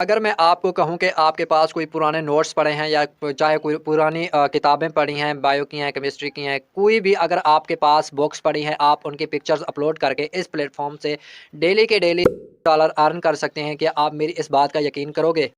अगर मैं आपको कहूँ कि आपके पास कोई पुराने नोट्स पड़े हैं या चाहे कोई पुरानी किताबें पढ़ी हैं, बायो की हैं, केमिस्ट्री की हैं, कोई भी अगर आपके पास बुक्स पड़ी हैं, आप उनकी पिक्चर्स अपलोड करके इस प्लेटफ़ॉर्म से डेली के डेली डॉलर अर्न कर सकते हैं। क्या आप मेरी इस बात का यकीन करोगे?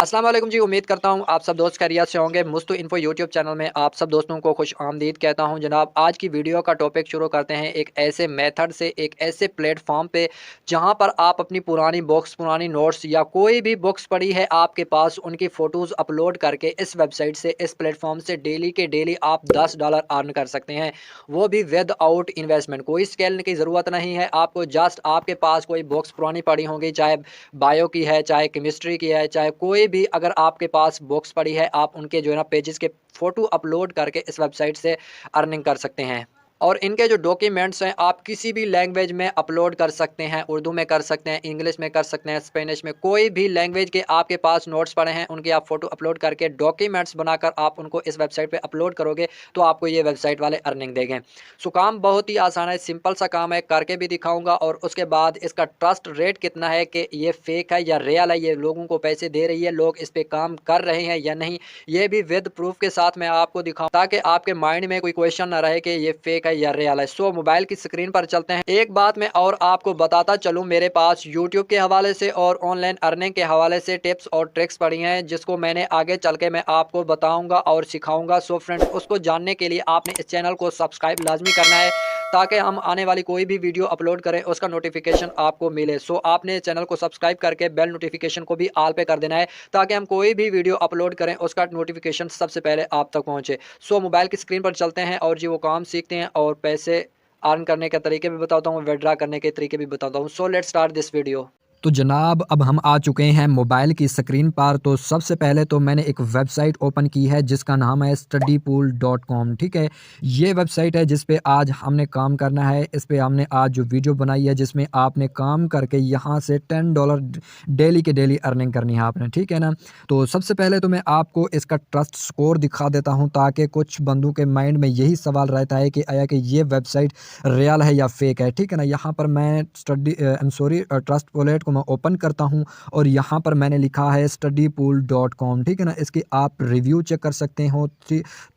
अस्सलाम वालेकुम जी, उम्मीद करता हूँ आप सब दोस्त खैरियत से होंगे। मुस्तु इन्फो यूट्यूब चैनल में आप सब दोस्तों को खुश आमदीद कहता हूँ। जनाब, आज की वीडियो का टॉपिक शुरू करते हैं एक ऐसे मेथड से, एक ऐसे प्लेटफॉर्म पे जहाँ पर आप अपनी पुरानी बुक्स, पुरानी नोट्स या कोई भी बुक्स पड़ी है आपके पास, उनकी फ़ोटोज़ अपलोड करके इस वेबसाइट से, इस प्लेटफॉर्म से डेली के डेली आप $10 अर्न कर सकते हैं। वो भी विदाउट इन्वेस्टमेंट। कोई स्केल की ज़रूरत नहीं है आपको। जस्ट आपके पास कोई बुक्स पुरानी पड़ी होंगी, चाहे बायो की है, चाहे केमिस्ट्री की है, चाहे कोई भी अगर आपके पास बुक्स पड़ी है, आप उनके जो है ना पेजेस के फ़ोटो अपलोड करके इस वेबसाइट से अर्निंग कर सकते हैं। और इनके जो डॉक्यूमेंट्स हैं आप किसी भी लैंग्वेज में अपलोड कर सकते हैं। उर्दू में कर सकते हैं, इंग्लिश में कर सकते हैं, स्पेनिश में, कोई भी लैंग्वेज के आपके पास नोट्स पड़े हैं उनकी आप फ़ोटो अपलोड करके डॉक्यूमेंट्स बनाकर आप उनको इस वेबसाइट पे अपलोड करोगे तो आपको ये वेबसाइट वाले अर्निंग देंगे। सो काम बहुत ही आसान है, सिंपल सा काम है, करके भी दिखाऊंगा और उसके बाद इसका ट्रस्ट रेट कितना है कि ये फेक है या रियल है, ये लोगों को पैसे दे रही है, लोग इस पे काम कर रहे हैं या नहीं, ये भी विद प्रूफ के साथ मैं आपको दिखाऊं ताकि आपके माइंड में कोई क्वेश्चन ना रहे कि ये फेक है या रियल है। सो मोबाइल की स्क्रीन पर चलते हैं। एक बात मैं और आपको बताता चलूं, मेरे पास यूट्यूब के हवाले से और ऑनलाइन अर्निंग के हवाले से टिप्स और ट्रिक्स पड़ी हैं जिसको मैंने आगे चल के मैं आपको बताऊंगा और सिखाऊंगा। सो फ्रेंड, उसको जानने के लिए आपने इस चैनल को सब्सक्राइब लाजमी करना है ताकि हम आने वाली कोई भी वीडियो अपलोड करें उसका नोटिफिकेशन आपको मिले। सो आपने चैनल को सब्सक्राइब करके बेल नोटिफिकेशन को भी ऑल पे कर देना है ताकि हम कोई भी वीडियो अपलोड करें उसका नोटिफिकेशन सबसे पहले आप तक पहुंचे। सो मोबाइल की स्क्रीन पर चलते हैं और जी वो काम सीखते हैं और पैसे अर्न करने के तरीके भी बताता हूँ, विड्रॉ करने के तरीके भी बताता हूँ। So let's start this video. तो जनाब, अब हम आ चुके हैं मोबाइल की स्क्रीन पर। तो सबसे पहले तो मैंने एक वेबसाइट ओपन की है जिसका नाम है studypool.com। ठीक है, ये वेबसाइट है जिस पे आज हमने काम करना है। इस पे हमने आज जो वीडियो बनाई है जिसमें आपने काम करके यहाँ से $10 डेली के डेली अर्निंग करनी है आपने, ठीक है ना। तो सबसे पहले तो मैं आपको इसका ट्रस्ट स्कोर दिखा देता हूँ ताकि कुछ बंदों के माइंड में यही सवाल रहता है कि आया कि ये वेबसाइट रियल है या फेक है, ठीक है ना। यहाँ पर मैं ट्रस्ट वॉलेट को मैं ओपन करता हूँ और यहाँ पर मैंने लिखा है studypool.com, ठीक है ना। इसके आप रिव्यू चेक कर सकते हो,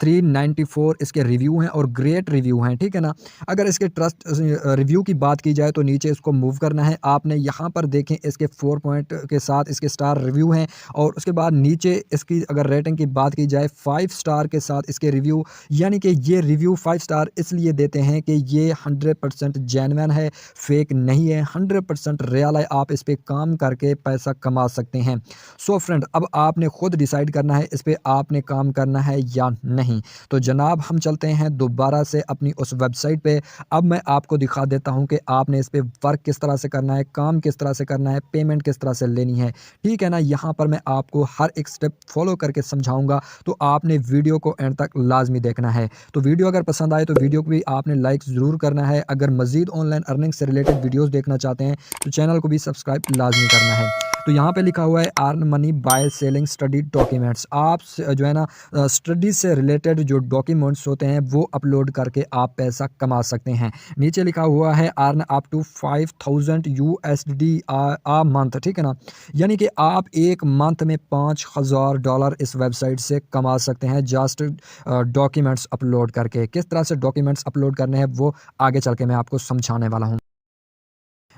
394 इसके रिव्यू हैं और ग्रेट रिव्यू हैं, ठीक है ना। अगर इसके ट्रस्ट रिव्यू की बात की जाए तो नीचे इसको मूव करना है आपने। यहाँ पर देखें इसके 4 पॉइंट के साथ इसके स्टार रिव्यू हैं और उसके बाद नीचे इसकी अगर रेटिंग की बात की जाए 5 स्टार के साथ इसके रिव्यू, यानी कि ये रिव्यू 5 स्टार इसलिए देते हैं कि ये 100% जेन्युइन है, फेक नहीं है, 100% रियल है। आप इस पे काम करके पैसा कमा सकते हैं। सो फ्रेंड, अब आपने खुद डिसाइड करना है इस पे आपने काम करना है या नहीं। तो जनाब, हम चलते हैं दोबारा से अपनी उस वेबसाइट पे। अब मैं आपको दिखा देता हूं कि आपने इस पे वर्क किस तरह से करना है, काम किस तरह से करना है, पेमेंट किस तरह से लेनी है, ठीक है ना। यहाँ पर मैं आपको हर एक स्टेप फॉलो करके समझाऊंगा, तो आपने वीडियो को एंड तक लाजमी देखना है। तो वीडियो अगर पसंद आए तो वीडियो को भी आपने लाइक ज़रूर करना है। अगर मज़ीद ऑनलाइन अर्निंग से रिलेटेड वीडियोस देखना चाहते हैं तो चैनल को भी सब्सक्राइब लाजमी करना है। तो यहाँ पे लिखा हुआ है earn money by selling study documents. आप जो है ना स्टडी से रिलेटेड जो डॉक्यूमेंट्स होते हैं वो अपलोड करके आप पैसा कमा सकते हैं। नीचे लिखा हुआ है earn up to 5000 USD a month, ठीक है ना। यानी कि आप एक मंथ में $5000 इस वेबसाइट से कमा सकते हैं जस्ट डॉक्यूमेंट्स अपलोड करके। किस तरह से डॉक्यूमेंट्स अपलोड करने हैं वो आगे चल के मैं आपको समझाने वाला हूँ।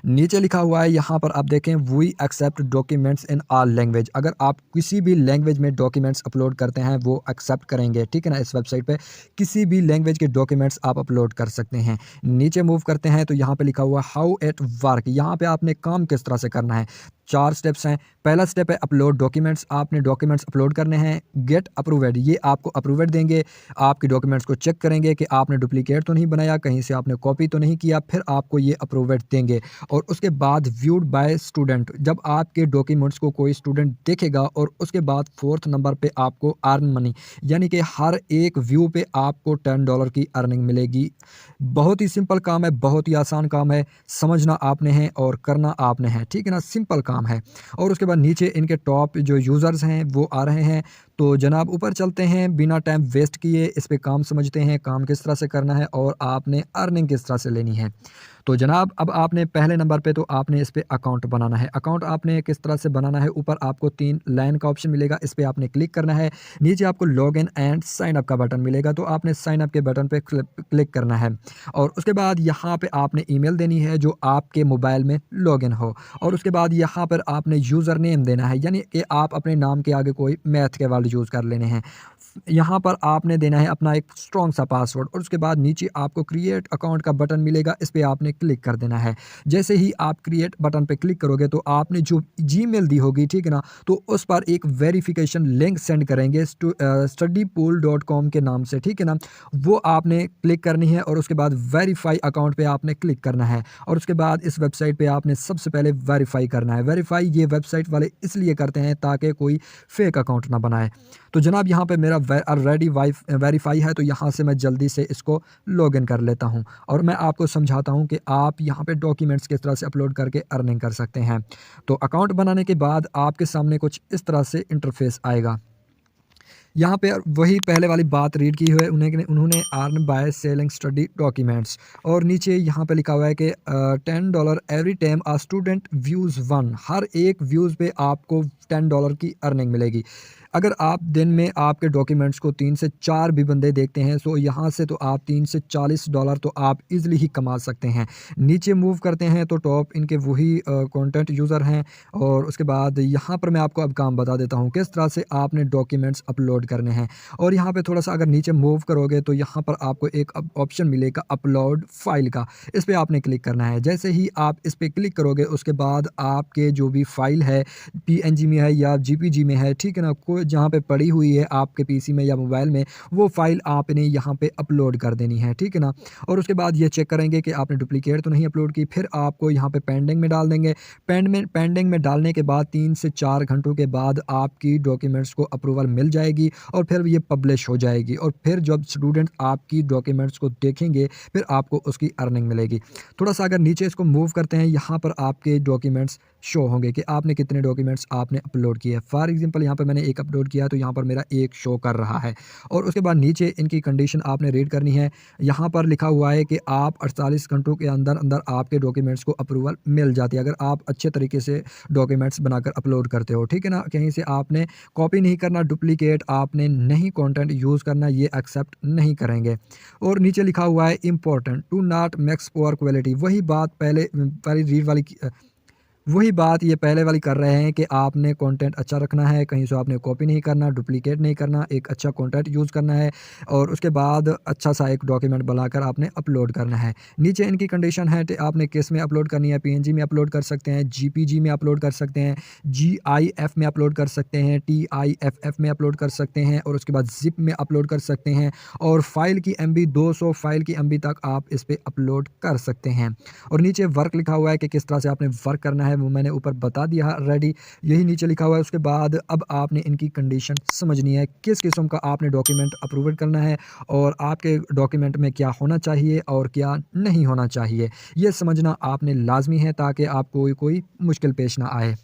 नीचे लिखा हुआ है यहाँ पर आप देखें we accept documents in all language. अगर आप किसी भी लैंग्वेज में डॉक्यूमेंट्स अपलोड करते हैं वो एक्सेप्ट करेंगे, ठीक है ना। इस वेबसाइट पे किसी भी लैंग्वेज के डॉक्यूमेंट्स आप अपलोड कर सकते हैं। नीचे मूव करते हैं तो यहाँ पे लिखा हुआ है हाउ इट वर्क। यहाँ पे आपने काम किस तरह से करना है। 4 स्टेप्स हैं। पहला स्टेप है अपलोड डॉक्यूमेंट्स। आपने डॉक्यूमेंट्स अपलोड करने हैं। गेट अप्रूव्ड, ये आपको अप्रूव्ड देंगे, आपके डॉक्यूमेंट्स को चेक करेंगे कि आपने डुप्लीकेट तो नहीं बनाया, कहीं से आपने कॉपी तो नहीं किया, फिर आपको ये अप्रूव्ड देंगे। और उसके बाद व्यूड बाय स्टूडेंट, जब आपके डॉक्यूमेंट्स को कोई स्टूडेंट देखेगा। और उसके बाद 4th नंबर पे आपको अर्न मनी, यानी कि हर एक व्यू पे आपको $10 की अर्निंग मिलेगी। बहुत ही सिंपल काम है, बहुत ही आसान काम है, समझना आपने है और करना आपने है, ठीक है ना। सिंपल काम है। और उसके बाद नीचे इनके टॉप जो यूज़र्स हैं वो आ रहे हैं। तो जनाब ऊपर चलते हैं, बिना टाइम वेस्ट किए इस पे काम समझते हैं, काम किस तरह से करना है और आपने अर्निंग किस तरह से लेनी है। तो जनाब अब आपने पहले नंबर पे तो आपने इस पे अकाउंट बनाना है। अकाउंट आपने किस तरह से बनाना है, ऊपर आपको 3 लाइन का ऑप्शन मिलेगा, इस पे आपने क्लिक करना है। नीचे आपको लॉगिन एंड साइन अप का बटन मिलेगा, तो आपने साइन अप के बटन पे क्लिक करना है और उसके बाद यहाँ पे आपने ईमेल देनी है जो आपके मोबाइल में लॉगिन हो और उसके बाद यहाँ पर आपने यूज़र नेम देना है, यानी कि आप अपने नाम के आगे कोई मैथ के वर्ड यूज़ कर लेने हैं। यहाँ पर आपने देना है अपना एक स्ट्रॉन्ग सा पासवर्ड और उसके बाद नीचे आपको क्रिएट अकाउंट का बटन मिलेगा, इस पे आपने क्लिक कर देना है। जैसे ही आप क्रिएट बटन पे क्लिक करोगे तो आपने जो जीमेल दी होगी, ठीक है ना, तो उस पर एक वेरिफिकेशन लिंक सेंड करेंगे studypool.com के नाम से, ठीक है ना। वो आपने क्लिक करनी है और उसके बाद वेरीफाई अकाउंट पे आपने क्लिक करना है और उसके बाद इस वेबसाइट पे आपने सबसे पहले वेरीफाई करना है। वेरीफाई ये वेबसाइट वाले इसलिए करते हैं ताकि कोई फेक अकाउंट ना बनाए। तो जनाब यहाँ पे मेरा ऑलरेडी वेरीफाई है, तो यहाँ से मैं जल्दी से इसको लॉगिन कर लेता हूँ और मैं आपको समझाता हूँ कि आप यहाँ पे डॉक्यूमेंट्स किस तरह से अपलोड करके अर्निंग कर सकते हैं। तो अकाउंट बनाने के बाद आपके सामने कुछ इस तरह से इंटरफेस आएगा। यहाँ पे वही पहले वाली बात रीड की हुई है, उन्होंने earn by selling study documents और नीचे यहाँ पे लिखा हुआ है कि $10 एवरी टाइम आ स्टूडेंट व्यूज़ वन, हर एक व्यूज़ पे आपको $10 की अर्निंग मिलेगी। अगर आप दिन में आपके डॉक्यूमेंट्स को 3 से 4 भी बंदे देखते हैं, तो यहाँ से तो आप 3 से $40 तो आप इजीली ही कमा सकते हैं। नीचे मूव करते हैं तो टॉप इनके वही कंटेंट यूज़र हैं और उसके बाद यहाँ पर मैं आपको अब काम बता देता हूँ किस तरह से आपने डॉक्यूमेंट्स अपलोड करने हैं। और यहाँ पे थोड़ा सा अगर नीचे मूव करोगे तो यहाँ पर आपको एक ऑप्शन मिलेगा अपलोड फाइल का, इस पर आपने क्लिक करना है। जैसे ही आप इस पर क्लिक करोगे उसके बाद आपके जो भी फाइल है PNG में है या JPG में है, ठीक है ना, कोई जहाँ पे पड़ी हुई है आपके PC में या मोबाइल में, वो फाइल आपने यहाँ पे अपलोड कर देनी है, ठीक है ना। और उसके बाद ये चेक करेंगे कि आपने डुप्लीकेट तो नहीं अपलोड की, फिर आपको यहाँ पे पेंडिंग में डाल देंगे। पेंडिंग में डालने के बाद 3 से 4 घंटों के बाद आपकी डॉक्यूमेंट्स को अप्रूवल मिल जाएगी और फिर ये पब्लिश हो जाएगी और फिर जब स्टूडेंट आपकी डॉक्यूमेंट्स को देखेंगे फिर आपको उसकी अर्निंग मिलेगी। थोड़ा सा अगर नीचे इसको मूव करते हैं, यहाँ पर आपके डॉक्यूमेंट्स शो होंगे कि आपने कितने डॉक्यूमेंट्स आपने अपलोड किए। फॉर एग्जांपल यहाँ पर मैंने एक अपलोड किया तो यहाँ पर मेरा एक शो कर रहा है और उसके बाद नीचे इनकी कंडीशन आपने रीड करनी है। यहाँ पर लिखा हुआ है कि आप 48 घंटों के अंदर अंदर आपके डॉक्यूमेंट्स को अप्रूवल मिल जाती है अगर आप अच्छे तरीके से डॉक्यूमेंट्स बनाकर अपलोड करते हो, ठीक है ना। कहीं से आपने कॉपी नहीं करना, डुप्लीकेट आपने नहीं कंटेंट यूज़ करना, ये एक्सेप्ट नहीं करेंगे। और नीचे लिखा हुआ है important to not max poor quality, वही बात पहले वाली रीड वाली वही बात ये पहले वाली कर रहे हैं कि आपने कंटेंट अच्छा रखना है, कहीं से आपने कॉपी नहीं करना, डुप्लीकेट नहीं करना, एक अच्छा कंटेंट यूज़ करना है और उसके बाद अच्छा सा एक डॉक्यूमेंट बनाकर आपने अपलोड करना है। नीचे इनकी कंडीशन है कि आपने किस में अपलोड करनी है, PNG में अपलोड कर सकते हैं, JPG में अपलोड कर सकते हैं, GIF में अपलोड कर सकते हैं, TIFF में अपलोड कर सकते हैं और उसके बाद ज़िप में अपलोड कर सकते हैं और फाइल की MB 200 फाइल की MB तक आप इस पर अपलोड कर सकते हैं। और नीचे वर्क लिखा हुआ है कि किस तरह से आपने वर्क करना है, वो मैंने ऊपर बता दिया ऑलरेडी, यही नीचे लिखा हुआ है। उसके बाद अब आपने इनकी कंडीशन समझनी है, किस किस्म का आपने डॉक्यूमेंट अप्रूवल करना है और आपके डॉक्यूमेंट में क्या होना चाहिए और क्या नहीं होना चाहिए, ये समझना आपने लाजमी है ताकि आपको कोई मुश्किल पेश ना आए।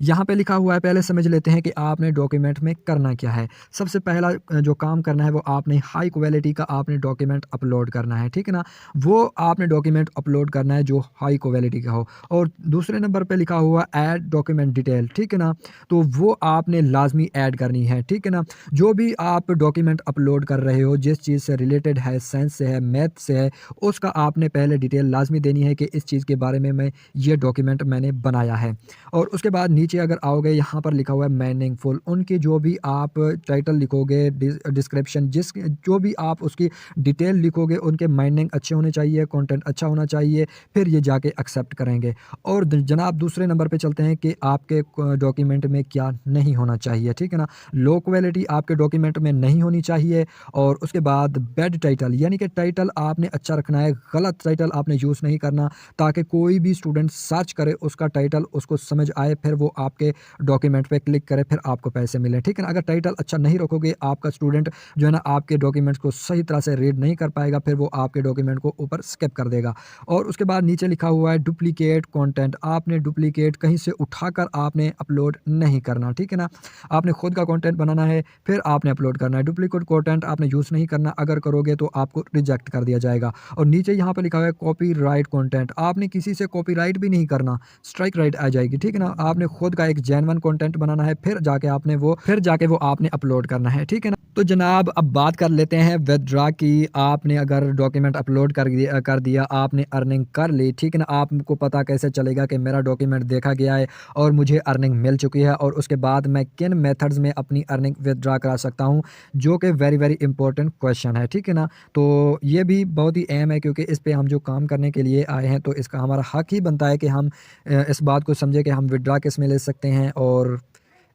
यहाँ पे लिखा हुआ है, पहले समझ लेते हैं कि आपने डॉक्यूमेंट में करना क्या है। सबसे पहला जो काम करना है वो आपने हाई क्वालिटी का आपने डॉक्यूमेंट अपलोड करना है, ठीक है ना। वो आपने डॉक्यूमेंट अपलोड करना है जो हाई क्वालिटी का हो। और दूसरे नंबर पे लिखा हुआ ऐड डॉक्यूमेंट डिटेल, ठीक है ना, तो वो आपने लाजमी ऐड करनी है, ठीक है ना। जो भी आप डॉक्यूमेंट अपलोड कर रहे हो, जिस चीज़ से रिलेटेड है, साइंस से है, मैथ से है, उसका आपने पहले डिटेल लाजमी देनी है कि इस चीज़ के बारे में मैं ये डॉक्यूमेंट मैंने बनाया है। और उसके बाद नीचे अगर आओगे, यहाँ पर लिखा हुआ है मीनिंगफुल, उनकी जो भी आप टाइटल लिखोगे, डिस्क्रिप्शन जो भी आप उसकी डिटेल लिखोगे, उनके मीनिंग अच्छे होने चाहिए, कंटेंट अच्छा होना चाहिए, फिर ये जाके एक्सेप्ट करेंगे। और जनाब दूसरे नंबर पे चलते हैं कि आपके डॉक्यूमेंट में क्या नहीं होना चाहिए, ठीक है ना। लो क्वालिटी आपके डॉक्यूमेंट में नहीं होनी चाहिए। और उसके बाद बैड टाइटल, यानी कि टाइटल आपने अच्छा रखना है, गलत टाइटल आपने यूज़ नहीं करना ताकि कोई भी स्टूडेंट सर्च करे उसका टाइटल उसको समझ आए, फिर वो आपके डॉक्यूमेंट पे क्लिक करे फिर आपको पैसे मिले, ठीक है ना। अगर टाइटल अच्छा नहीं रखोगे आपका स्टूडेंट जो है ना आपके डॉक्यूमेंट्स को सही तरह से रीड नहीं कर पाएगा, फिर वो आपके डॉक्यूमेंट को ऊपर स्किप कर देगा। और उसके बाद नीचे लिखा हुआ है डुप्लीकेट कंटेंट, आपने डुप्लीकेट कहीं से उठाकर आपने अपलोड नहीं करना, ठीक है ना। आपने खुद का कंटेंट बनाना है फिर आपने अपलोड करना है। डुप्लीकेट कंटेंट आपने यूज़ नहीं करना, अगर करोगे तो आपको रिजेक्ट कर दिया जाएगा। और नीचे यहाँ पे लिखा हुआ है कॉपीराइट कंटेंट, आपने किसी से कॉपीराइट भी नहीं करना, स्ट्राइक राइट आ जाएगी, ठीक है ना। आपने खुद का एक जेन्युइन कंटेंट बनाना है फिर जाके वो आपने अपलोड करना है, ठीक है ना। तो जनाब अब बात कर लेते हैं विथड्रॉ की। आपने अगर डॉक्यूमेंट अपलोड कर दिया आपने अर्निंग कर ली, ठीक है ना। आपको पता कैसे चलेगा कि मेरा डॉक्यूमेंट देखा गया है और मुझे अर्निंग मिल चुकी है, और उसके बाद मैं किन मेथड्स में अपनी अर्निंग विथड्रॉ करा सकता हूँ, जो कि वेरी वेरी इंपॉर्टेंट क्वेश्चन है, ठीक है ना। तो ये भी बहुत ही अहम है क्योंकि इस पे हम जो काम करने के लिए आए हैं तो इसका हमारा हक ही बनता है कि हम इस बात को समझे कि हम विथड्रॉ किस में ले सकते हैं और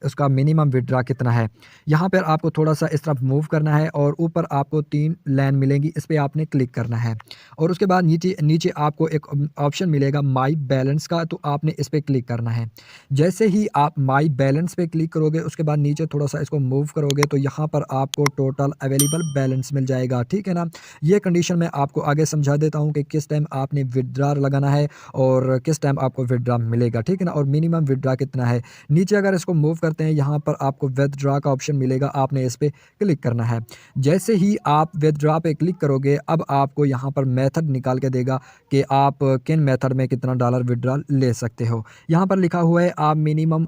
उसका मिनिमम विथड्रॉ कितना है। यहाँ पर आपको थोड़ा-सा इस तरफ मूव करना है और ऊपर आपको 3 लाइन मिलेंगी, इस पे आपने क्लिक करना है। और उसके बाद नीचे नीचे आपको एक ऑप्शन मिलेगा माई बैलेंस का, तो आपने इस पे क्लिक करना है। जैसे ही आप माई बैलेंस पे क्लिक करोगे उसके बाद नीचे थोड़ा-सा इसको मूव करोगे तो यहाँ पर आपको टोटल अवेलेबल बैलेंस मिल जाएगा, ठीक है ना। ये कंडीशन मैं आपको आगे समझा देता हूँ कि किस टाइम आपने विथड्रॉ लगाना है और किस टाइम आपको विथड्रॉ मिलेगा, ठीक है ना, और मिनिमम विथड्रॉ कितना है। नीचे अगर इसको मूव करते हैं यहाँ पर आपको विथड्रॉ का ऑप्शन मिलेगा, आपने इस पे क्लिक करना है। जैसे ही आप विथड्रॉ पे क्लिक करोगे अब आपको यहाँ पर मेथड निकाल के देगा कि आप किन मेथड में कितना डॉलर विथड्रॉ ले सकते हो। यहाँ पर लिखा हुआ है आप minimum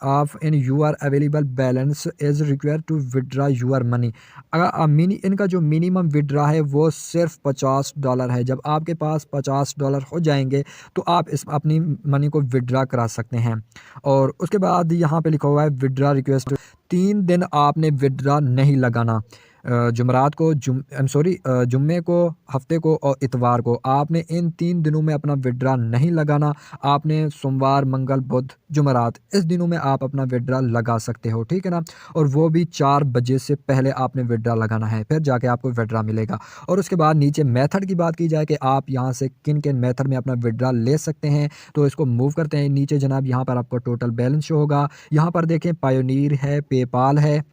of in your available balance is required to withdraw your money. अगर इनका जो मिनिमम विड्रा है वो सिर्फ $50 है। जब आपके पास $50 हो जाएंगे तो आप इस अपनी मनी को विड्रा करा सकते हैं। और उसके बाद यहाँ पे लिखा हुआ है विड्रा रिक्वेस्ट, 3 दिन आपने विड्रा नहीं लगाना। जुमेरात को जुम्मे को, हफ्ते को और इतवार को आपने इन 3 दिनों में अपना विड्रा नहीं लगाना। आपने सोमवार, मंगल, बुध, जुमेरात इस दिनों में आप अपना विड्रा लगा सकते हो, ठीक है ना। और वो भी 4 बजे से पहले आपने विड्रा लगाना है, फिर जाके आपको विड्रा मिलेगा। और उसके बाद नीचे मेथड की बात की जाए कि आप यहाँ से किन किन मेथड में अपना विड्रा ले सकते हैं, तो इसको मूव करते हैं नीचे जनाब। यहाँ पर आपको टोटल बैलेंस शो होगा। यहाँ पर देखें पायोनीर है, पेपाल है,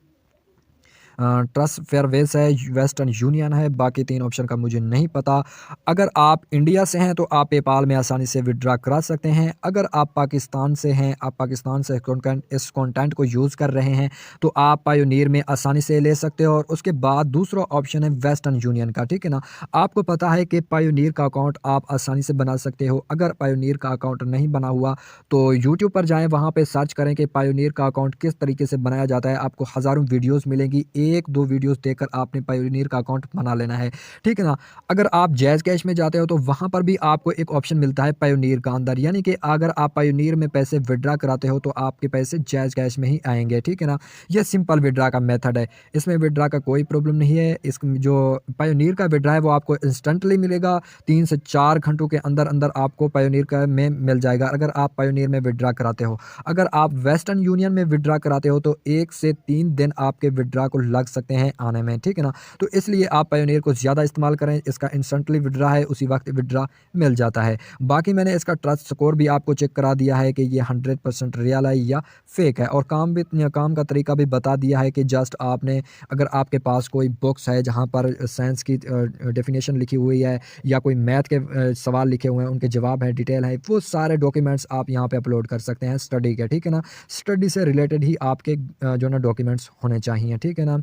ट्रस्ट फेयरवेज है, वेस्टर्न यूनियन है, बाकी 3 ऑप्शन का मुझे नहीं पता। अगर आप इंडिया से हैं तो आप पेपाल में आसानी से विड्रा करा सकते हैं। अगर आप पाकिस्तान से हैं, आप पाकिस्तान से इस कंटेंट को यूज़ कर रहे हैं तो आप पायोनीर में आसानी से ले सकते हो। और उसके बाद दूसरा ऑप्शन है वेस्टर्न यूनियन का, ठीक है ना। आपको पता है कि पायोनीर का अकाउंट आप आसानी से बना सकते हो। अगर पायोनीर का अकाउंट नहीं बना हुआ तो यूट्यूब पर जाएँ, वहाँ पर सर्च करें कि पायोनीर का अकाउंट किस तरीके से बनाया जाता है। आपको हज़ारों वीडियोज़ मिलेंगी, 1-2 वीडियोस देखकर आपने पायोनीर का अकाउंट बना लेना है, ठीक है ना। अगर आप जैज़ कैश में जाते हो तो वहाँ पर भी आपको एक ऑप्शन मिलता है पायोनीर का अंदर, यानी कि अगर आप पायोनीर में पैसे विड्रा कराते हो तो आपके पैसे जैज़ कैश में ही आएंगे, ठीक है ना। ये सिंपल विड्रा का मेथड है, इसमें विड्रा का कोई प्रॉब्लम नहीं है। इस जो पायोनीर का विड्रा है वो आपको इंस्टेंटली मिलेगा, 3 से 4 घंटों के अंदर अंदर आपको पायोनीर का में मिल जाएगा अगर आप पायोनीर में विड्रा कराते हो। अगर आप वेस्टर्न यूनियन में विड्रा कराते हो तो 1 से 3 दिन आपके विड्रा को लग सकते हैं आने में, ठीक है ना। तो इसलिए आप पायोनीर को ज़्यादा इस्तेमाल करें, इसका इंस्टेंटली विड्रा है, उसी वक्त विड्रा मिल जाता है। बाकी मैंने इसका ट्रस्ट स्कोर भी आपको चेक करा दिया है कि ये 100% रियल है या फेक है, और काम का तरीका भी बता दिया है कि जस्ट आपने अगर आपके पास कोई बुक्स है जहाँ पर साइंस की डेफिनेशन लिखी हुई है या कोई मैथ के सवाल लिखे हुए हैं, उनके जवाब है, डिटेल है, वो सारे डॉक्यूमेंट्स आप यहाँ पे अपलोड कर सकते हैं स्टडी के, ठीक है ना। स्टडी से रिलेटेड ही आपके जो ना डॉक्यूमेंट्स होने चाहिए, ठीक है ना।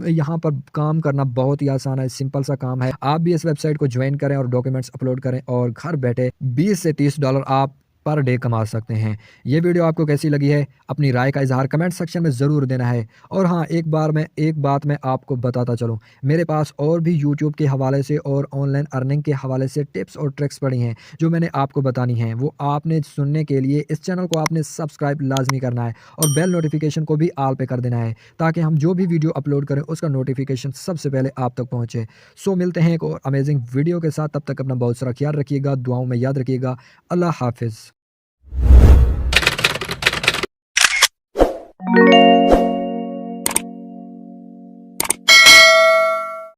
यहाँ पर काम करना बहुत ही आसान है, सिंपल सा काम है। आप भी इस वेबसाइट को ज्वाइन करें और डॉक्यूमेंट्स अपलोड करें और घर बैठे 20 से $30 आप पर डे कमा सकते हैं। ये वीडियो आपको कैसी लगी है अपनी राय का इजहार कमेंट सेक्शन में ज़रूर देना है। और हाँ, एक बात मैं आपको बताता चलूँ, मेरे पास और भी यूट्यूब के हवाले से और ऑनलाइन अर्निंग के हवाले से टिप्स और ट्रिक्स पड़ी हैं जो मैंने आपको बतानी हैं। वो आपने सुनने के लिए इस चैनल को आपने सब्सक्राइब लाजमी करना है और बेल नोटिफिकेशन को भी आल पे कर देना है ताकि हम जो भी वीडियो अपलोड करें उसका नोटिफिकेशन सबसे पहले आप तक पहुँचे। सो मिलते हैं एक और अमेजिंग वीडियो के साथ, तब तक अपना बहुत सारा ख्याल रखिएगा, दुआओं में याद रखिएगा। अल्लाह हाफिज़।